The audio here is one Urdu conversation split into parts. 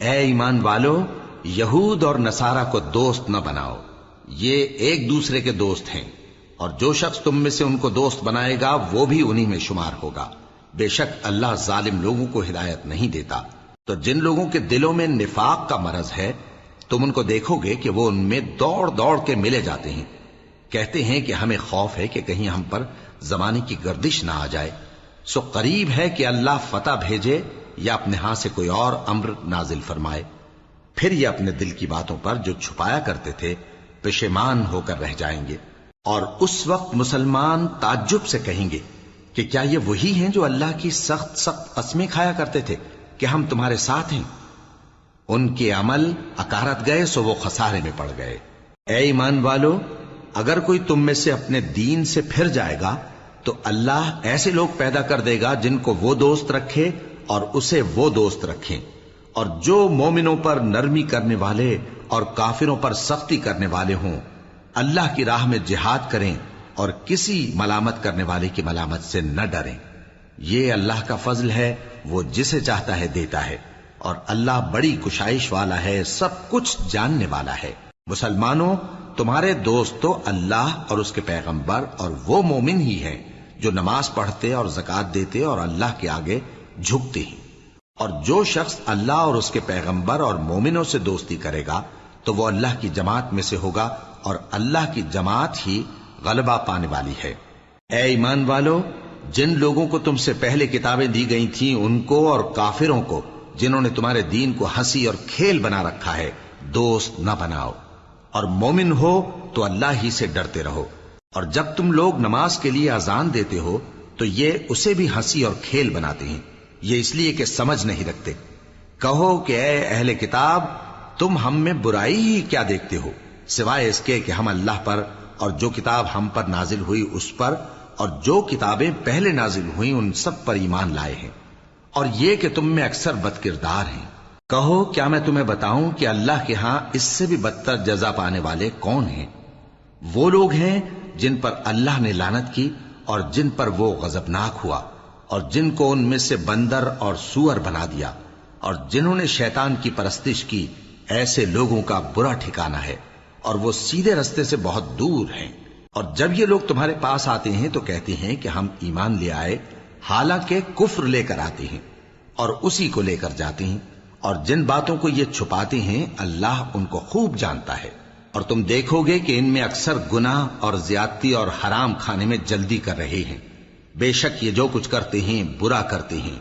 اے ایمان والو، یہود اور نصارہ کو دوست نہ بناؤ، یہ ایک دوسرے کے دوست ہیں، اور جو شخص تم میں سے ان کو دوست بنائے گا وہ بھی انہی میں شمار ہوگا۔ بے شک اللہ ظالم لوگوں کو ہدایت نہیں دیتا۔ تو جن لوگوں کے دلوں میں نفاق کا مرض ہے، تم ان کو دیکھو گے کہ وہ ان میں دوڑ دوڑ کے ملے جاتے ہیں، کہتے ہیں کہ ہمیں خوف ہے کہ کہیں ہم پر زمانے کی گردش نہ آ جائے، سو قریب ہے کہ اللہ فتح بھیجے یا اپنے ہاں سے کوئی اور امر نازل فرمائے، پھر یہ اپنے دل کی باتوں پر جو چھپایا کرتے تھے پشیمان ہو کر رہ جائیں گے۔ اور اس وقت مسلمان تعجب سے کہیں گے کہ کیا یہ وہی ہیں جو اللہ کی سخت سخت قسمیں کھایا کرتے تھے کہ ہم تمہارے ساتھ ہیں؟ ان کے عمل اکارت گئے سو وہ خسارے میں پڑ گئے۔ اے ایمان والو، اگر کوئی تم میں سے اپنے دین سے پھر جائے گا تو اللہ ایسے لوگ پیدا کر دے گا جن کو وہ دوست رکھے اور اسے وہ دوست رکھیں، اور جو مومنوں پر نرمی کرنے والے اور کافروں پر سختی کرنے والے ہوں، اللہ کی راہ میں جہاد کریں اور کسی ملامت کرنے والے کی ملامت سے نہ ڈریں۔ یہ اللہ کا فضل ہے، وہ جسے چاہتا ہے دیتا ہے، اور اللہ بڑی کشائش والا ہے، سب کچھ جاننے والا ہے۔ مسلمانوں، تمہارے دوست تو اللہ اور اس کے پیغمبر اور وہ مومن ہی ہیں جو نماز پڑھتے اور زکوٰۃ دیتے اور اللہ کے آگے جھکتے ہیں۔ اور جو شخص اللہ اور اس کے پیغمبر اور مومنوں سے دوستی کرے گا تو وہ اللہ کی جماعت میں سے ہوگا، اور اللہ کی جماعت ہی غلبہ پانے والی ہے۔ اے ایمان والو، جن لوگوں کو تم سے پہلے کتابیں دی گئی تھیں ان کو اور کافروں کو جنہوں نے تمہارے دین کو ہنسی اور کھیل بنا رکھا ہے دوست نہ بناؤ، اور مومن ہو تو اللہ ہی سے ڈرتے رہو۔ اور جب تم لوگ نماز کے لیے اذان دیتے ہو تو یہ اسے بھی ہنسی اور کھیل بناتے ہیں، یہ اس لیے کہ سمجھ نہیں رکھتے۔ کہو کہ اے اہل کتاب، تم ہم میں برائی ہی کیا دیکھتے ہو، سوائے اس کے کہ ہم اللہ پر اور جو کتاب ہم پر نازل ہوئی اس پر اور جو کتابیں پہلے نازل ہوئیں ان سب پر ایمان لائے ہیں، اور یہ کہ تم میں اکثر بد کردار ہیں۔ کہو کیا میں تمہیں بتاؤں کہ اللہ کے ہاں اس سے بھی بدتر جزا پانے والے کون ہیں؟ وہ لوگ ہیں جن پر اللہ نے لعنت کی اور جن پر وہ غضبناک ہوا، اور جن کو ان میں سے بندر اور سور بنا دیا، اور جنہوں نے شیطان کی پرستش کی، ایسے لوگوں کا برا ٹھکانہ ہے، اور وہ سیدھے رستے سے بہت دور ہیں۔ اور جب یہ لوگ تمہارے پاس آتے ہیں تو کہتے ہیں کہ ہم ایمان لے آئے، حالانکہ کفر لے کر آتے ہیں اور اسی کو لے کر جاتے ہیں، اور جن باتوں کو یہ چھپاتے ہیں اللہ ان کو خوب جانتا ہے۔ اور تم دیکھو گے کہ ان میں اکثر گناہ اور زیادتی اور حرام کھانے میں جلدی کر رہے ہیں، بے شک یہ جو کچھ کرتے ہیں برا کرتے ہیں۔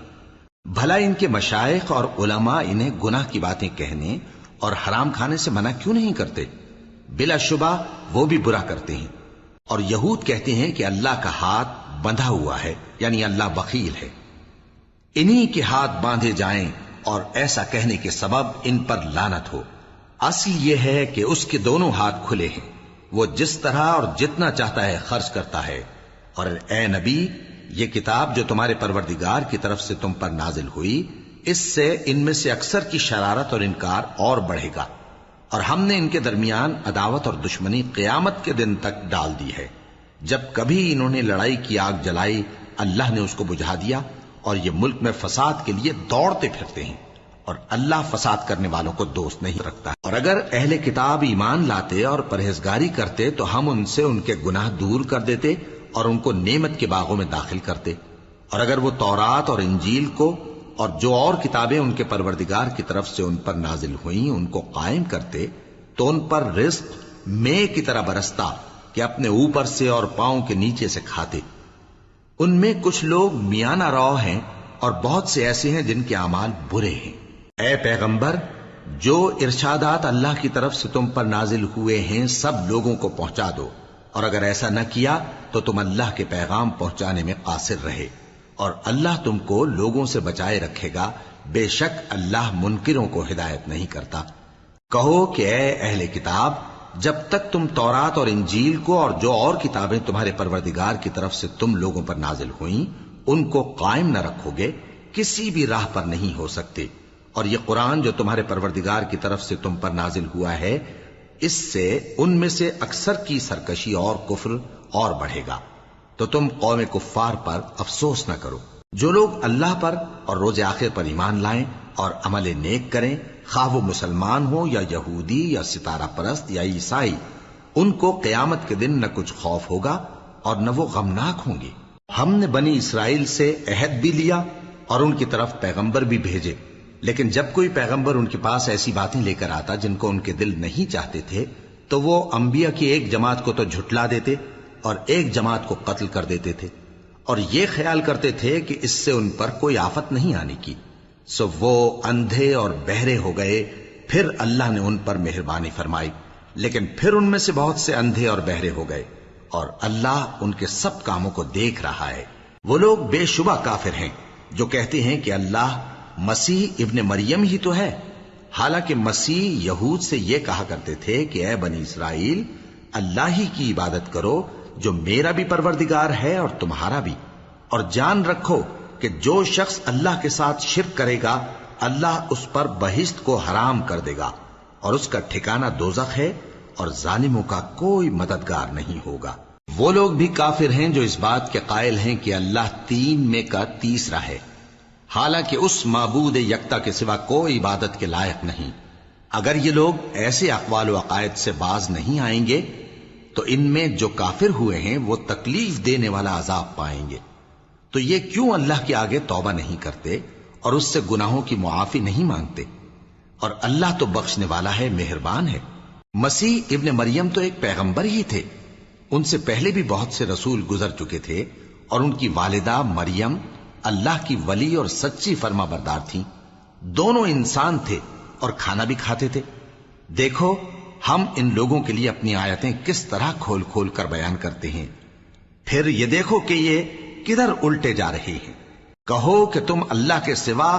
بھلا ان کے مشائخ اور علماء انہیں گناہ کی باتیں کہنے اور حرام کھانے سے منع کیوں نہیں کرتے؟ بلا شبہ وہ بھی برا کرتے ہیں۔ اور یہود کہتے ہیں کہ اللہ کا ہاتھ بندھا ہوا ہے، یعنی اللہ بخیل ہے، انہی کے ہاتھ باندھے جائیں، اور ایسا کہنے کے سبب ان پر لعنت ہو۔ اصل یہ ہے کہ اس کے دونوں ہاتھ کھلے ہیں، وہ جس طرح اور جتنا چاہتا ہے خرچ کرتا ہے۔ اور اے نبی، یہ کتاب جو تمہارے پروردگار کی طرف سے تم پر نازل ہوئی، اس سے ان میں سے اکثر کی شرارت اور انکار اور بڑھے گا، اور ہم نے ان کے درمیان عداوت اور دشمنی قیامت کے دن تک ڈال دی ہے۔ جب کبھی انہوں نے لڑائی کی آگ جلائی، اللہ نے اس کو بجھا دیا، اور یہ ملک میں فساد کے لیے دوڑتے پھرتے ہیں، اور اللہ فساد کرنے والوں کو دوست نہیں رکھتا۔ اور اگر اہل کتاب ایمان لاتے اور پرہیزگاری کرتے تو ہم ان سے ان کے گناہ دور کر دیتے اور ان کو نعمت کے باغوں میں داخل کرتے۔ اور اگر وہ تورات اور انجیل کو اور جو اور کتابیں ان کے پروردگار کی طرف سے ان پر نازل ہوئیں ان کو قائم کرتے تو ان پر رزق مے کی طرح برستا کہ اپنے اوپر سے اور پاؤں کے نیچے سے کھاتے۔ ان میں کچھ لوگ میانہ رو ہیں اور بہت سے ایسے ہیں جن کے اعمال برے ہیں۔ اے پیغمبر، جو ارشادات اللہ کی طرف سے تم پر نازل ہوئے ہیں سب لوگوں کو پہنچا دو، اور اگر ایسا نہ کیا تو تم اللہ کے پیغام پہنچانے میں قاصر رہے، اور اللہ تم کو لوگوں سے بچائے رکھے گا، بے شک اللہ منکروں کو ہدایت نہیں کرتا۔ کہو کہ اے اہل کتاب، جب تک تم تورات اور انجیل کو اور جو اور کتابیں تمہارے پروردگار کی طرف سے تم لوگوں پر نازل ہوئیں ان کو قائم نہ رکھو گے، کسی بھی راہ پر نہیں ہو سکتے۔ اور یہ قرآن جو تمہارے پروردگار کی طرف سے تم پر نازل ہوا ہے، اس سے ان میں سے اکثر کی سرکشی اور کفر اور بڑھے گا، تو تم قوم کفار پر افسوس نہ کرو۔ جو لوگ اللہ پر اور روز آخر پر ایمان لائیں اور عمل نیک کریں، خواہ وہ مسلمان ہو یا یہودی یا ستارہ پرست یا عیسائی، ان کو قیامت کے دن نہ کچھ خوف ہوگا اور نہ وہ غمناک ہوں گے۔ ہم نے بنی اسرائیل سے عہد بھی لیا اور ان کی طرف پیغمبر بھی بھیجے، لیکن جب کوئی پیغمبر ان کے پاس ایسی باتیں لے کر آتا جن کو ان کے دل نہیں چاہتے تھے تو وہ انبیاء کی ایک جماعت کو تو جھٹلا دیتے اور ایک جماعت کو قتل کر دیتے تھے، اور یہ خیال کرتے تھے کہ اس سے ان پر کوئی آفت نہیں آنے کی، سو وہ اندھے اور بہرے ہو گئے۔ پھر اللہ نے ان پر مہربانی فرمائی، لیکن پھر ان میں سے بہت سے اندھے اور بہرے ہو گئے، اور اللہ ان کے سب کاموں کو دیکھ رہا ہے۔ وہ لوگ بے شبہ کافر ہیں جو کہتے ہیں کہ اللہ مسیح ابن مریم ہی تو ہے، حالانکہ مسیح یہود سے یہ کہا کرتے تھے کہ اے بنی اسرائیل، اللہ ہی کی عبادت کرو جو میرا بھی پروردگار ہے اور تمہارا بھی، اور جان رکھو کہ جو شخص اللہ کے ساتھ شرک کرے گا اللہ اس پر بہشت کو حرام کر دے گا، اور اس کا ٹھکانہ دوزخ ہے، اور ظالموں کا کوئی مددگار نہیں ہوگا۔ وہ لوگ بھی کافر ہیں جو اس بات کے قائل ہیں کہ اللہ تین میں کا تیسرا ہے، حالانکہ اس معبود یکتا کے سوا کوئی عبادت کے لائق نہیں۔ اگر یہ لوگ ایسے اقوال و عقائد سے باز نہیں آئیں گے تو ان میں جو کافر ہوئے ہیں وہ تکلیف دینے والا عذاب پائیں گے۔ تو یہ کیوں اللہ کے آگے توبہ نہیں کرتے اور اس سے گناہوں کی معافی نہیں مانگتے؟ اور اللہ تو بخشنے والا ہے، مہربان ہے۔ مسیح ابن مریم تو ایک پیغمبر ہی تھے، ان سے پہلے بھی بہت سے رسول گزر چکے تھے، اور ان کی والدہ مریم اللہ کی ولی اور سچی فرما بردار تھیں، دونوں انسان تھے اور کھانا بھی کھاتے تھے۔ دیکھو ہم ان لوگوں کے لیے اپنی آیتیں کس طرح کھول کھول کر بیان کرتے ہیں، پھر یہ دیکھو کہ یہ کدھر الٹے جا رہے ہیں۔ کہو کہ تم اللہ کے سوا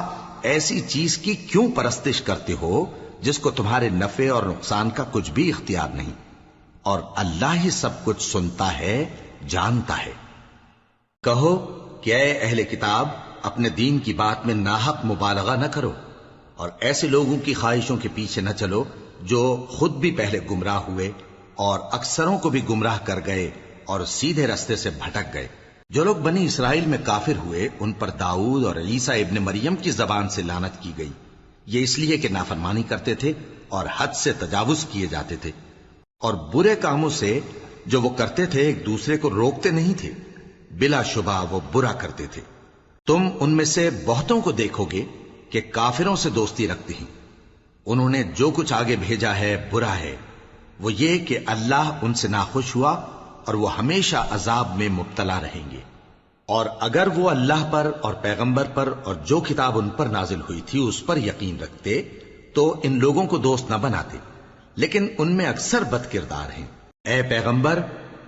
ایسی چیز کی کیوں پرستش کرتے ہو جس کو تمہارے نفع اور نقصان کا کچھ بھی اختیار نہیں، اور اللہ ہی سب کچھ سنتا ہے، جانتا ہے۔ کہو کہ اے اہل کتاب، اپنے دین کی بات میں ناحق مبالغہ نہ کرو، اور ایسے لوگوں کی خواہشوں کے پیچھے نہ چلو جو خود بھی پہلے گمراہ ہوئے اور اکثروں کو بھی گمراہ کر گئے اور سیدھے رستے سے بھٹک گئے۔ جو لوگ بنی اسرائیل میں کافر ہوئے ان پر داؤد اور عیسیٰ ابن مریم کی زبان سے لعنت کی گئی، یہ اس لیے کہ نافرمانی کرتے تھے اور حد سے تجاوز کیے جاتے تھے، اور برے کاموں سے جو وہ کرتے تھے ایک دوسرے کو روکتے نہیں تھے، بلا شبہ وہ برا کرتے تھے۔ تم ان میں سے بہتوں کو دیکھو گے کہ کافروں سے دوستی رکھتے ہیں، انہوں نے جو کچھ آگے بھیجا ہے برا ہے، وہ یہ کہ اللہ ان سے ناخوش ہوا اور وہ ہمیشہ عذاب میں مبتلا رہیں گے۔ اور اگر وہ اللہ پر اور پیغمبر پر اور جو کتاب ان پر نازل ہوئی تھی اس پر یقین رکھتے تو ان لوگوں کو دوست نہ بناتے، لیکن ان میں اکثر بد کردار ہیں۔ اے پیغمبر،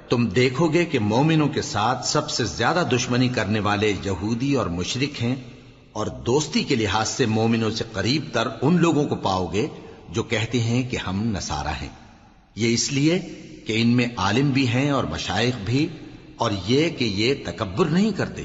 تم دیکھو گے کہ مومنوں کے ساتھ سب سے زیادہ دشمنی کرنے والے یہودی اور مشرک ہیں، اور دوستی کے لحاظ سے مومنوں سے قریب تر ان لوگوں کو پاؤ گے جو کہتے ہیں کہ ہم نصارہ ہیں۔ یہ اس لیے کہ ان میں عالم بھی ہیں اور مشائخ بھی، اور یہ کہ یہ تکبر نہیں کرتے۔